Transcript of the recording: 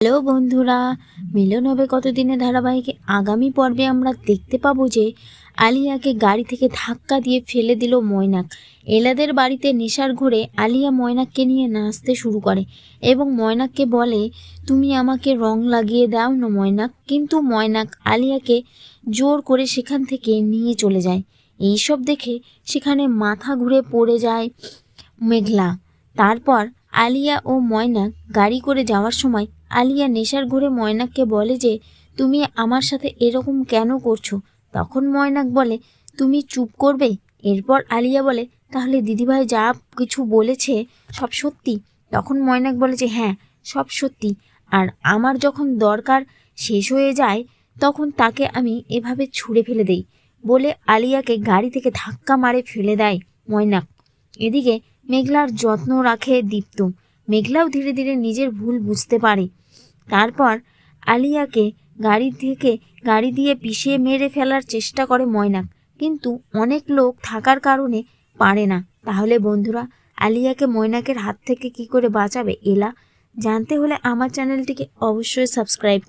Hello বন্ধুরা, মিলন হবে কতদিনে ধারাবাহিকে আগামী পর্বে আমরা দেখতে পাবো যে আলিয়াকে গাড়ি থেকে ধাক্কা দিয়ে ফেলে দিল ময়নাক। এলাদের বাড়িতে নেশার ঘোরে আলিয়া ময়নাককে নিয়ে নাচতে শুরু করে এবং ময়নাককে বলে, তুমি আমাকে রং লাগিয়ে দাও না ময়নাক। কিন্তু ময়নাক আলিয়াকে জোর করে সেখান থেকে নিয়ে চলে যায়। এইসব দেখে সেখানে মাথা ঘুরে পড়ে যায় মেঘলা। তারপর আলিয়া ও ময়নাক গাড়ি করে যাওয়ার সময় আলিয়া নেশার ঘোরে ময়নাককে বলে যে, তুমি আমার সাথে এরকম কেন করছো? তখন ময়নাক বলে, তুমি চুপ করবে। এরপর আলিয়া বলে, তাহলে দিদিভাই যা কিছু বলেছে সব সত্যি? তখন ময়নাক বলে যে হ্যাঁ, সব সত্যি। আর আমার যখন দরকার শেষ হয়ে যায় তখন তাকে আমি এভাবে ছুঁড়ে ফেলে দেই বলে আলিয়াকে গাড়ি থেকে ধাক্কা মারে ফেলে দেয় ময়নাক। এদিকে মেঘলার যত্ন রাখে দীপ্ত। মেঘলাও ধীরে ধীরে নিজের ভুল বুঝতে পারে। তারপর আলিয়াকে গাড়ি দিয়ে পিষে মেরে ফেলার চেষ্টা করে ময়নাক, কিন্তু অনেক লোক থাকার কারণে পারে না। তাহলে বন্ধুরা, আলিয়াকে ময়নাকের হাত থেকে কি করে বাঁচাবে এলা? জানতে হলে আমার চ্যানেলটিকে অবশ্যই সাবস্ক্রাইব